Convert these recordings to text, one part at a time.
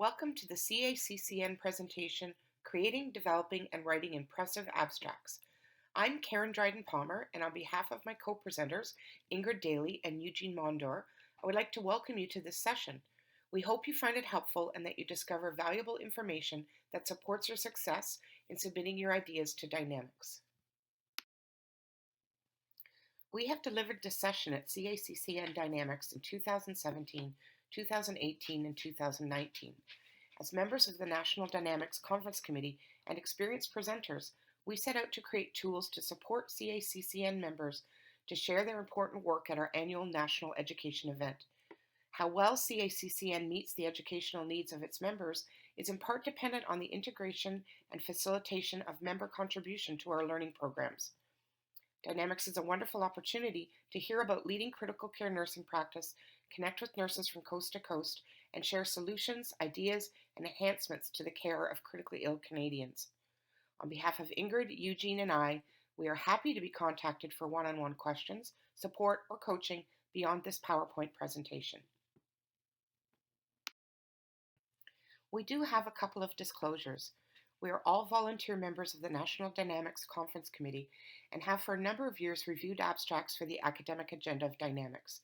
Welcome to the CACCN presentation, Creating, Developing, and Writing Impressive Abstracts. I'm Karen Dryden-Palmer, and on behalf of my co-presenters, Ingrid Daly and Eugene Mondor, I would like to welcome you to this session. We hope you find it helpful and that you discover valuable information that supports your success in submitting your ideas to Dynamics. We have delivered this session at CACCN Dynamics in 2017, 2018, and 2019. As members of the National Dynamics Conference Committee and experienced presenters, we set out to create tools to support CACCN members to share their important work at our annual national education event. How well CACCN meets the educational needs of its members is in part dependent on the integration and facilitation of member contribution to our learning programs. Dynamics is a wonderful opportunity to hear about leading critical care nursing practice, connect with nurses from coast to coast, and share solutions, ideas, and enhancements to the care of critically ill Canadians. On behalf of Ingrid, Eugene, and I, we are happy to be contacted for one-on-one questions, support, or coaching beyond this PowerPoint presentation. We do have a couple of disclosures. We are all volunteer members of the National Dynamics Conference Committee and have for a number of years reviewed abstracts for the academic agenda of Dynamics.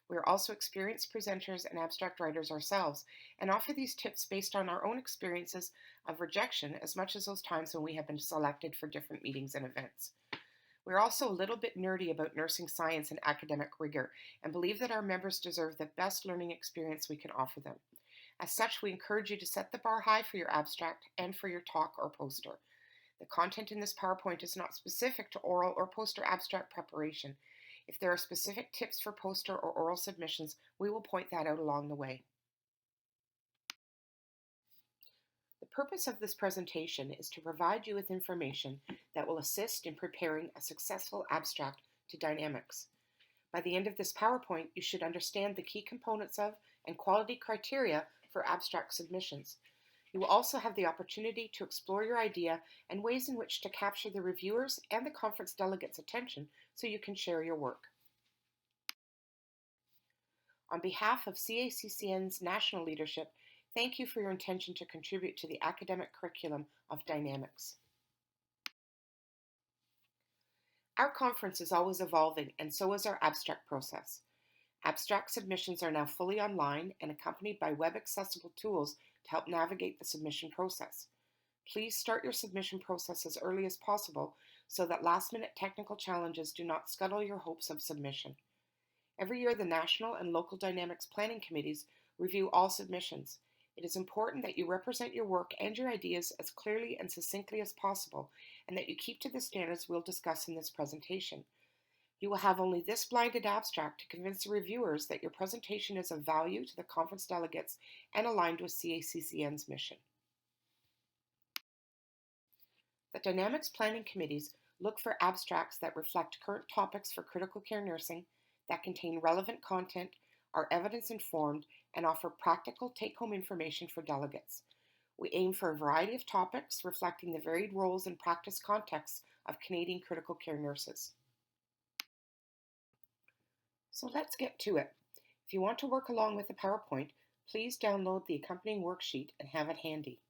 We are also experienced presenters and abstract writers ourselves and offer these tips based on our own experiences of rejection as much as those times when we have been selected for different meetings and events. We're also a little bit nerdy about nursing science and academic rigor and believe that our members deserve the best learning experience we can offer them. As such, we encourage you to set the bar high for your abstract and for your talk or poster. The content in this PowerPoint is not specific to oral or poster abstract preparation. If there are specific tips for poster or oral submissions, we will point that out along the way. The purpose of this presentation is to provide you with information that will assist in preparing a successful abstract to Dynamics. By the end of this PowerPoint, you should understand the key components of and quality criteria for abstract submissions. You will also have the opportunity to explore your idea and ways in which to capture the reviewers and the conference delegates' attention so you can share your work. On behalf of CACCN's national leadership, thank you for your intention to contribute to the academic curriculum of Dynamics. Our conference is always evolving, and so is our abstract process. Abstract submissions are now fully online and accompanied by web-accessible tools to help navigate the submission process. Please start your submission process as early as possible so that last-minute technical challenges do not scuttle your hopes of submission. Every year, the national and local Dynamics planning committees review all submissions. It is important that you represent your work and your ideas as clearly and succinctly as possible, and that you keep to the standards we'll discuss in this presentation. You will have only this blinded abstract to convince the reviewers that your presentation is of value to the conference delegates and aligned with CACCN's mission. The Dynamics Planning Committees look for abstracts that reflect current topics for critical care nursing, that contain relevant content, are evidence-informed, and offer practical take-home information for delegates. We aim for a variety of topics reflecting the varied roles and practice contexts of Canadian critical care nurses. So let's get to it. If you want to work along with the PowerPoint, please download the accompanying worksheet and have it handy.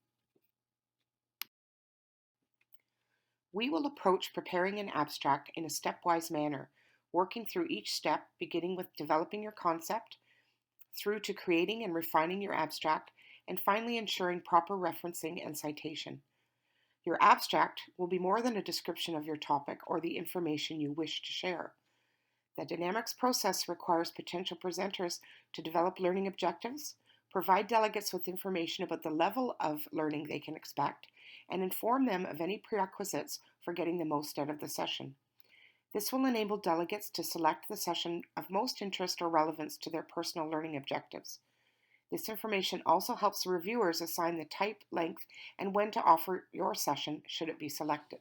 We will approach preparing an abstract in a stepwise manner, working through each step, beginning with developing your concept, through to creating and refining your abstract, and finally ensuring proper referencing and citation. Your abstract will be more than a description of your topic or the information you wish to share. The Dynamics process requires potential presenters to develop learning objectives, provide delegates with information about the level of learning they can expect, and inform them of any prerequisites for getting the most out of the session. This will enable delegates to select the session of most interest or relevance to their personal learning objectives. This information also helps the reviewers assign the type, length, and when to offer your session should it be selected.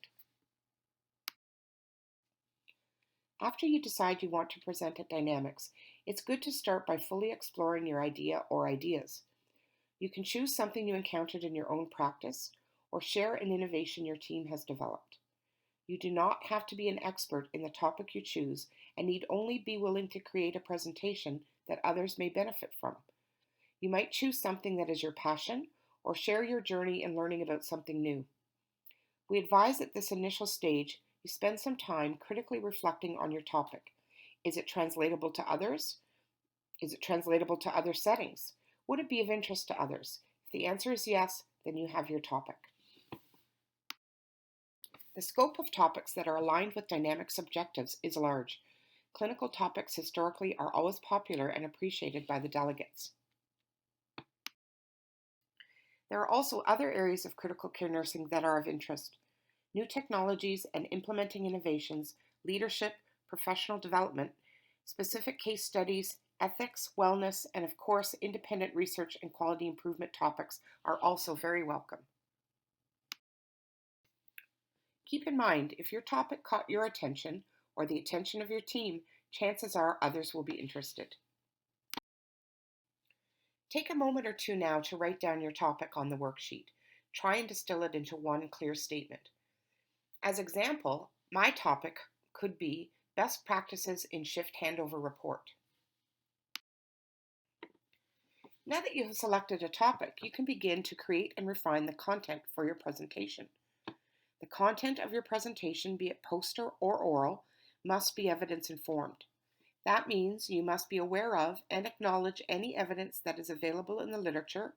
After you decide you want to present at Dynamics, it's good to start by fully exploring your idea or ideas. You can choose something you encountered in your own practice or share an innovation your team has developed. You do not have to be an expert in the topic you choose and need only be willing to create a presentation that others may benefit from. You might choose something that is your passion or share your journey in learning about something new. We advise at this initial stage you spend some time critically reflecting on your topic. Is it translatable to others? Is it translatable to other settings? Would it be of interest to others? If the answer is yes, then you have your topic. The scope of topics that are aligned with dynamics objectives is large. Clinical topics historically are always popular and appreciated by the delegates. There are also other areas of critical care nursing that are of interest. New technologies and implementing innovations, leadership, professional development, specific case studies, ethics, wellness, and of course, independent research and quality improvement topics are also very welcome. Keep in mind, if your topic caught your attention or the attention of your team, chances are others will be interested. Take a moment or two now to write down your topic on the worksheet. Try and distill it into one clear statement. As example, my topic could be best practices in shift handover report. Now that you have selected a topic, you can begin to create and refine the content for your presentation. The content of your presentation, be it poster or oral, must be evidence-informed. That means you must be aware of and acknowledge any evidence that is available in the literature,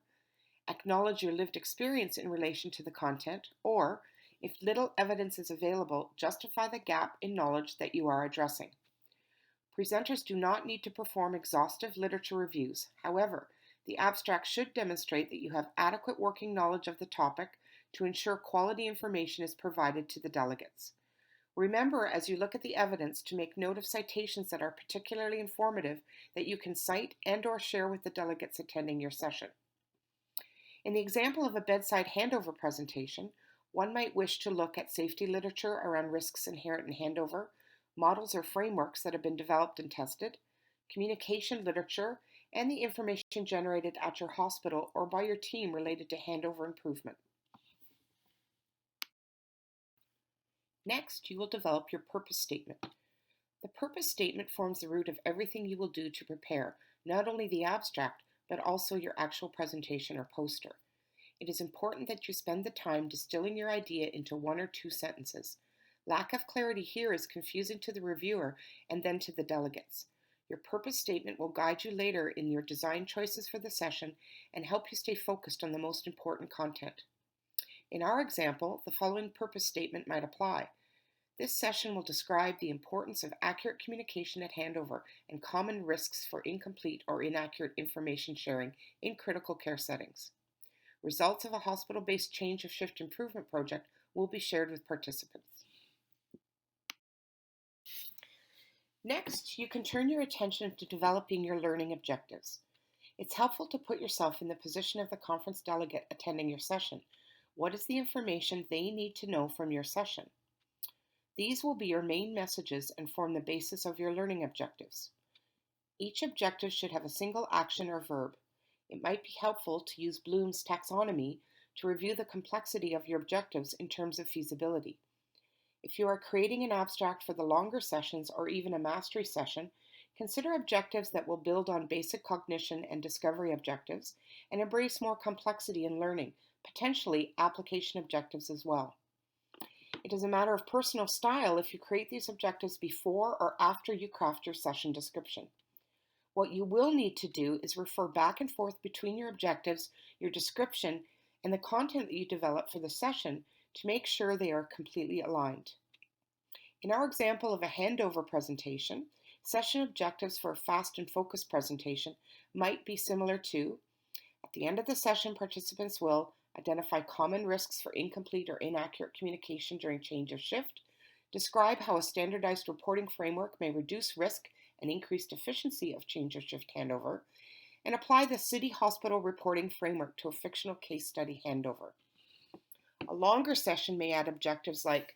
acknowledge your lived experience in relation to the content, or, if little evidence is available, justify the gap in knowledge that you are addressing. Presenters do not need to perform exhaustive literature reviews. However, the abstract should demonstrate that you have adequate working knowledge of the topic to ensure quality information is provided to the delegates. Remember, as you look at the evidence, to make note of citations that are particularly informative that you can cite and/or share with the delegates attending your session. In the example of a bedside handover presentation, one might wish to look at safety literature around risks inherent in handover, models or frameworks that have been developed and tested, communication literature, and the information generated at your hospital or by your team related to handover improvement. Next, you will develop your purpose statement. The purpose statement forms the root of everything you will do to prepare not only the abstract, but also your actual presentation or poster. It is important that you spend the time distilling your idea into 1 or 2 sentences. Lack of clarity here is confusing to the reviewer and then to the delegates. Your purpose statement will guide you later in your design choices for the session and help you stay focused on the most important content. In our example, the following purpose statement might apply. This session will describe the importance of accurate communication at handover and common risks for incomplete or inaccurate information sharing in critical care settings. Results of a hospital-based change of shift improvement project will be shared with participants. Next, you can turn your attention to developing your learning objectives. It's helpful to put yourself in the position of the conference delegate attending your session. What is the information they need to know from your session? These will be your main messages and form the basis of your learning objectives. Each objective should have a single action or verb. It might be helpful to use Bloom's taxonomy to review the complexity of your objectives in terms of feasibility. If you are creating an abstract for the longer sessions or even a mastery session, consider objectives that will build on basic cognition and discovery objectives and embrace more complexity in learning, potentially application objectives as well. It is a matter of personal style if you create these objectives before or after you craft your session description. What you will need to do is refer back and forth between your objectives, your description, and the content that you develop for the session to make sure they are completely aligned. In our example of a handover presentation, session objectives for a fast and focused presentation might be similar to, at the end of the session, participants will identify common risks for incomplete or inaccurate communication during change of shift, describe how a standardized reporting framework may reduce risk and increase efficiency of change of shift handover, and apply the City Hospital reporting framework to a fictional case study handover. A longer session may add objectives like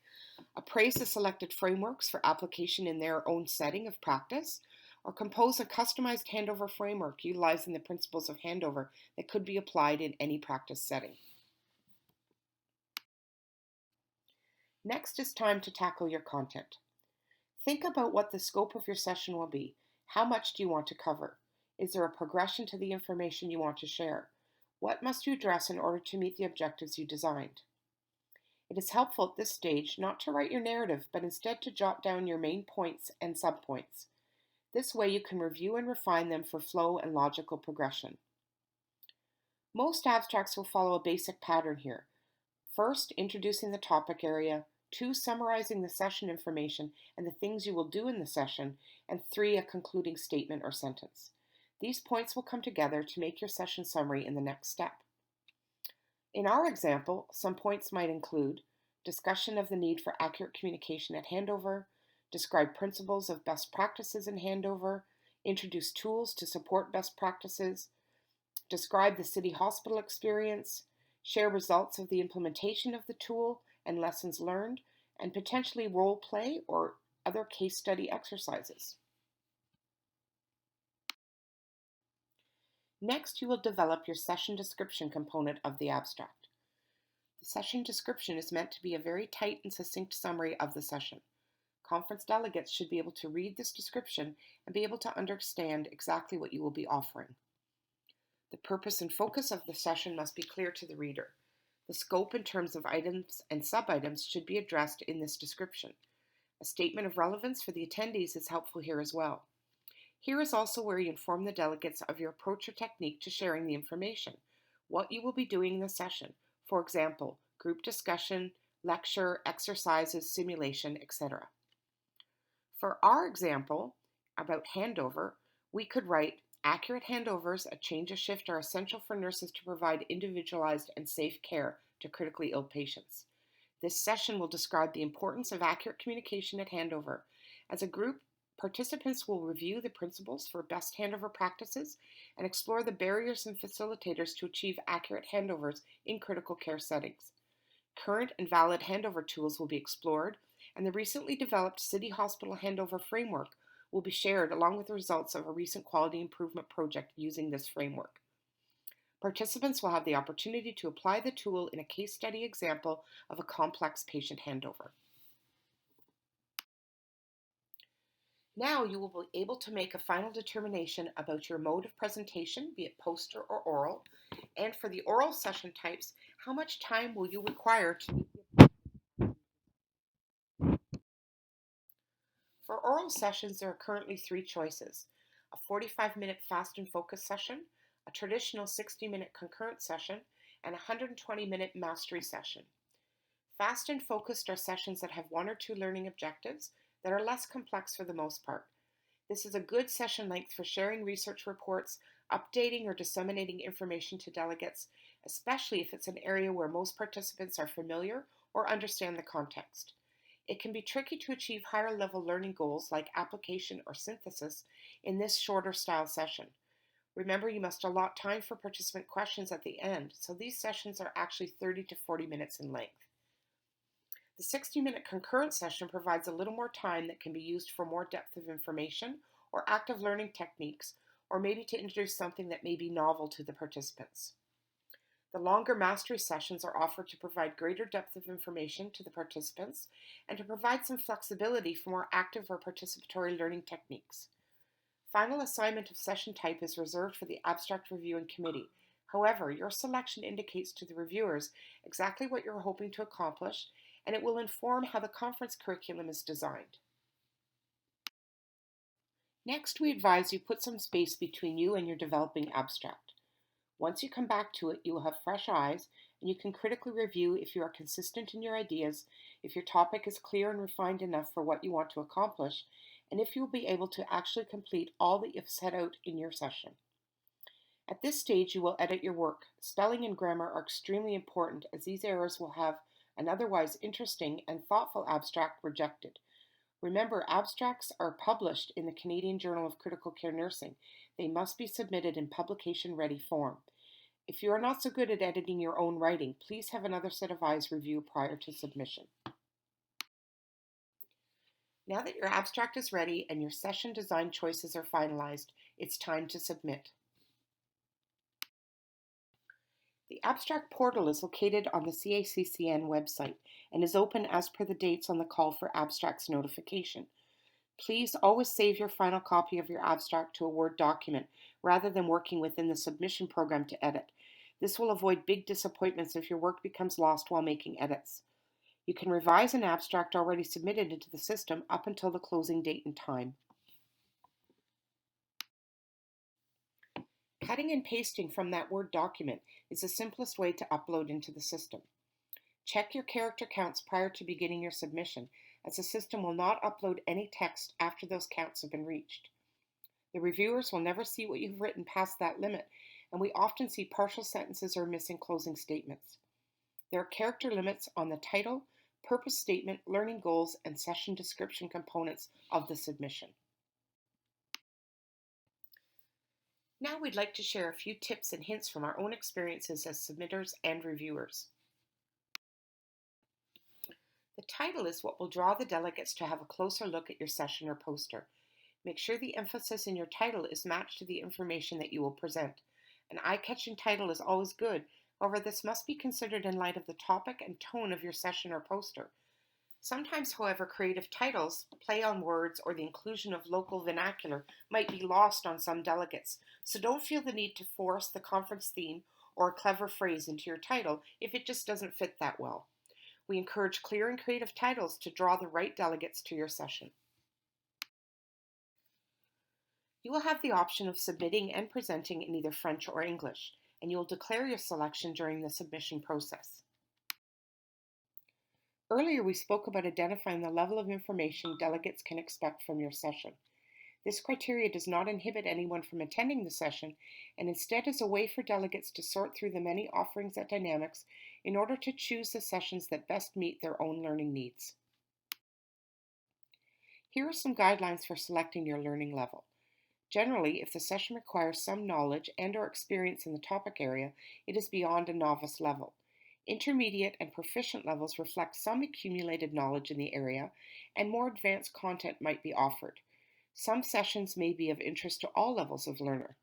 appraise the selected frameworks for application in their own setting of practice, or compose a customized handover framework utilizing the principles of handover that could be applied in any practice setting. Next is time to tackle your content. Think about what the scope of your session will be. How much do you want to cover? Is there a progression to the information you want to share? What must you address in order to meet the objectives you designed? It is helpful at this stage not to write your narrative, but instead to jot down your main points and subpoints. This way you can review and refine them for flow and logical progression. Most abstracts will follow a basic pattern here. First, introducing the topic area. 2, summarizing the session information and the things you will do in the session. And 3, a concluding statement or sentence. These points will come together to make your session summary in the next step. In our example, some points might include discussion of the need for accurate communication at handover, describe principles of best practices in handover, introduce tools to support best practices, describe the city hospital experience, share results of the implementation of the tool and lessons learned, and potentially role play or other case study exercises. Next, you will develop your session description component of the abstract. The session description is meant to be a very tight and succinct summary of the session. Conference delegates should be able to read this description and be able to understand exactly what you will be offering. The purpose and focus of the session must be clear to the reader. The scope in terms of items and sub-items should be addressed in this description. A statement of relevance for the attendees is helpful here as well. Here is also where you inform the delegates of your approach or technique to sharing the information, what you will be doing in the session, for example, group discussion, lecture, exercises, simulation, etc. For our example about handover, we could write, accurate handovers at change of shift are essential for nurses to provide individualized and safe care to critically ill patients. This session will describe the importance of accurate communication at handover. As a group, participants will review the principles for best handover practices and explore the barriers and facilitators to achieve accurate handovers in critical care settings. Current and valid handover tools will be explored, and the recently developed City Hospital Handover Framework will be shared along with the results of a recent quality improvement project using this framework. Participants will have the opportunity to apply the tool in a case study example of a complex patient handover. Now you will be able to make a final determination about your mode of presentation, be it poster or oral, and for the oral session types, how much time will you require to meet the For oral sessions, there are currently 3 choices: a 45-minute fast and focus session, a traditional 60-minute concurrent session, and a 120-minute mastery session. Fast and focused are sessions that have 1 or 2 learning objectives that are less complex for the most part. This is a good session length for sharing research reports, updating or disseminating information to delegates, especially if it's an area where most participants are familiar or understand the context. It can be tricky to achieve higher level learning goals like application or synthesis in this shorter style session. Remember, you must allot time for participant questions at the end, so these sessions are actually 30 to 40 minutes in length. The 60-minute concurrent session provides a little more time that can be used for more depth of information or active learning techniques, or maybe to introduce something that may be novel to the participants. The longer mastery sessions are offered to provide greater depth of information to the participants and to provide some flexibility for more active or participatory learning techniques. Final assignment of session type is reserved for the abstract reviewing committee. However, your selection indicates to the reviewers exactly what you're hoping to accomplish, and it will inform how the conference curriculum is designed. Next, we advise you put some space between you and your developing abstract. Once you come back to it, you will have fresh eyes, and you can critically review if you are consistent in your ideas, if your topic is clear and refined enough for what you want to accomplish, and if you will be able to actually complete all that you've set out in your session. At this stage, you will edit your work. Spelling and grammar are extremely important, as these errors will have an otherwise interesting and thoughtful abstract rejected. Remember, abstracts are published in the Canadian Journal of Critical Care Nursing. They must be submitted in publication-ready form. If you are not so good at editing your own writing, please have another set of eyes review prior to submission. Now that your abstract is ready and your session design choices are finalized, it's time to submit. The abstract portal is located on the CACCN website and is open as per the dates on the call for abstracts notification. Please always save your final copy of your abstract to a Word document rather than working within the submission program to edit. This will avoid big disappointments if your work becomes lost while making edits. You can revise an abstract already submitted into the system up until the closing date and time. Cutting and pasting from that Word document is the simplest way to upload into the system. Check your character counts prior to beginning your submission, as the system will not upload any text after those counts have been reached. The reviewers will never see what you've written past that limit, and we often see partial sentences or missing closing statements. There are character limits on the title, purpose statement, learning goals, and session description components of the submission. Now we'd like to share a few tips and hints from our own experiences as submitters and reviewers. The title is what will draw the delegates to have a closer look at your session or poster. Make sure the emphasis in your title is matched to the information that you will present. An eye-catching title is always good, however, this must be considered in light of the topic and tone of your session or poster. Sometimes, however, creative titles, play on words, or the inclusion of local vernacular might be lost on some delegates, so don't feel the need to force the conference theme or a clever phrase into your title if it just doesn't fit that well. We encourage clear and creative titles to draw the right delegates to your session. You will have the option of submitting and presenting in either French or English, and you will declare your selection during the submission process. Earlier, we spoke about identifying the level of information delegates can expect from your session. This criteria does not inhibit anyone from attending the session, and instead is a way for delegates to sort through the many offerings at Dynamics in order to choose the sessions that best meet their own learning needs. Here are some guidelines for selecting your learning level. Generally, if the session requires some knowledge and/or experience in the topic area, it is beyond a novice level. Intermediate and proficient levels reflect some accumulated knowledge in the area, and more advanced content might be offered. Some sessions may be of interest to all levels of learner.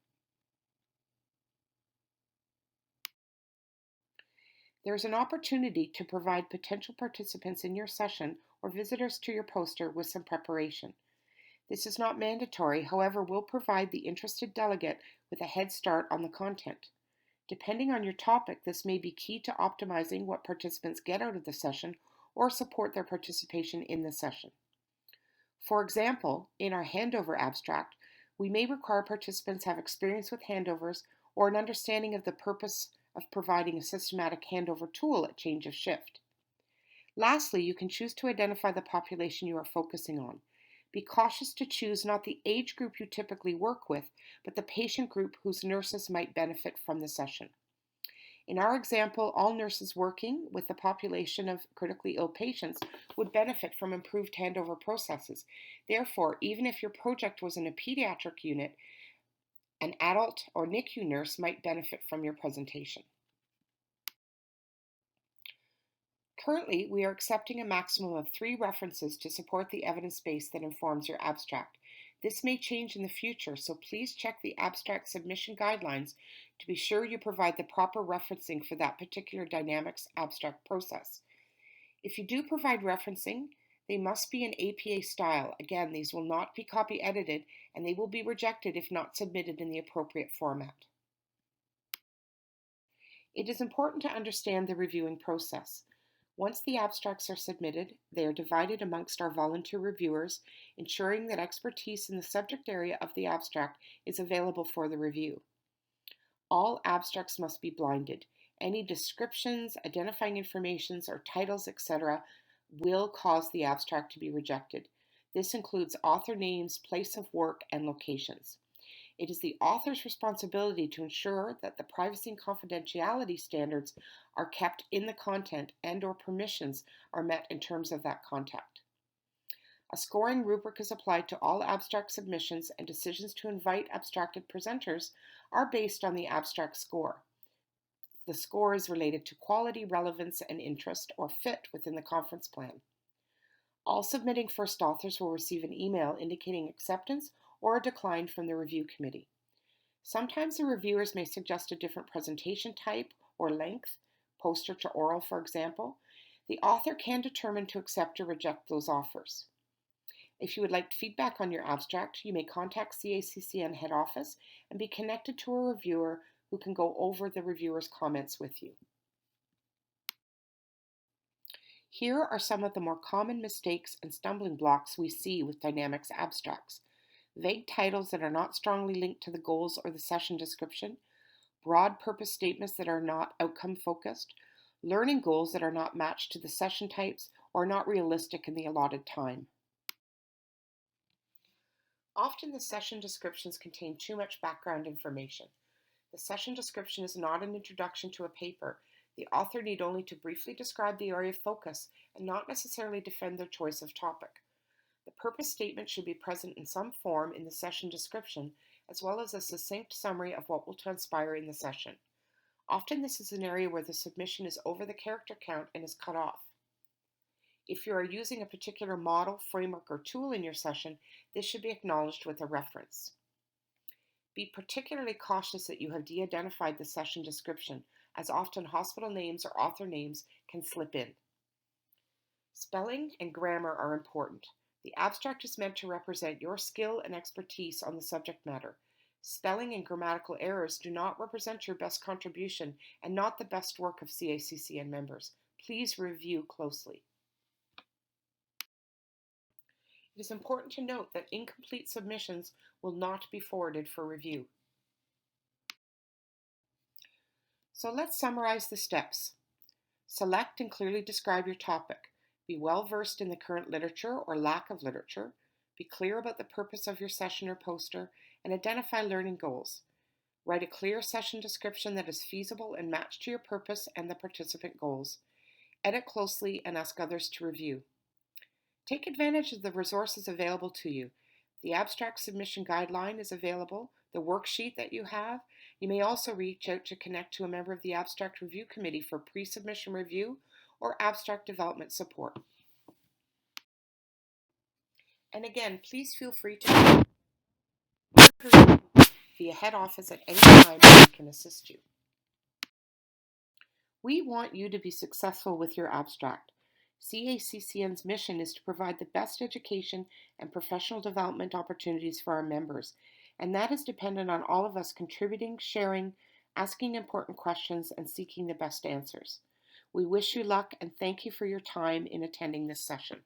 There is an opportunity to provide potential participants in your session or visitors to your poster with some preparation. This is not mandatory, however, will provide the interested delegate with a head start on the content. Depending on your topic, this may be key to optimizing what participants get out of the session or support their participation in the session. For example, in our handover abstract, we may require participants have experience with handovers or an understanding of the purpose of providing a systematic handover tool at change of shift. Lastly, you can choose to identify the population you are focusing on. Be cautious to choose not the age group you typically work with, but the patient group whose nurses might benefit from the session. In our example, all nurses working with the population of critically ill patients would benefit from improved handover processes. Therefore, even if your project was in a pediatric unit, an adult or NICU nurse might benefit from your presentation. Currently, we are accepting a maximum of 3 references to support the evidence base that informs your abstract. This may change in the future, so please check the abstract submission guidelines to be sure you provide the proper referencing for that particular Dynamics abstract process. If you do provide referencing, they must be in APA style. Again, these will not be copy edited, and they will be rejected if not submitted in the appropriate format. It is important to understand the reviewing process. Once the abstracts are submitted, they are divided amongst our volunteer reviewers, ensuring that expertise in the subject area of the abstract is available for the review. All abstracts must be blinded. Any descriptions, identifying informations, or titles, etc. will cause the abstract to be rejected. This includes author names, place of work, and locations. It is the author's responsibility to ensure that the privacy and confidentiality standards are kept in the content and/or permissions are met in terms of that content. A scoring rubric is applied to all abstract submissions, and decisions to invite abstracted presenters are based on the abstract score. The score is related to quality, relevance, and interest or fit within the conference plan. All submitting first authors will receive an email indicating acceptance or a decline from the review committee. Sometimes the reviewers may suggest a different presentation type or length, poster to oral for example. The author can determine to accept or reject those offers. If you would like feedback on your abstract, you may contact CACCN head office and be connected to a reviewer who can go over the reviewer's comments with you. Here are some of the more common mistakes and stumbling blocks we see with dynamics abstracts. Vague titles that are not strongly linked to the goals or the session description, broad purpose statements that are not outcome focused, learning goals that are not matched to the session types or not realistic in the allotted time. Often the session descriptions contain too much background information. The session description is not an introduction to a paper. The author need only to briefly describe the area of focus and not necessarily defend their choice of topic. The purpose statement should be present in some form in the session description, as well as a succinct summary of what will transpire in the session. Often this is an area where the submission is over the character count and is cut off. If you are using a particular model, framework, or tool in your session, this should be acknowledged with a reference. Be particularly cautious that you have de-identified the session description, as often hospital names or author names can slip in. Spelling and grammar are important. The abstract is meant to represent your skill and expertise on the subject matter. Spelling and grammatical errors do not represent your best contribution and not the best work of CACCN members. Please review closely. It is important to note that incomplete submissions will not be forwarded for review. So let's summarize the steps. Select and clearly describe your topic. Be well versed in the current literature or lack of literature. Be clear about the purpose of your session or poster, and identify learning goals. Write a clear session description that is feasible and matched to your purpose and the participant goals. Edit closely and ask others to review. Take advantage of the resources available to you. The abstract submission guideline is available, the worksheet that you have. You may also reach out to connect to a member of the Abstract Review Committee for pre-submission review or abstract development support. And again, please feel free to via head office at any time so we can assist you. We want you to be successful with your abstract. CACCN's mission is to provide the best education and professional development opportunities for our members, and that is dependent on all of us contributing, sharing, asking important questions, and seeking the best answers. We wish you luck and thank you for your time in attending this session.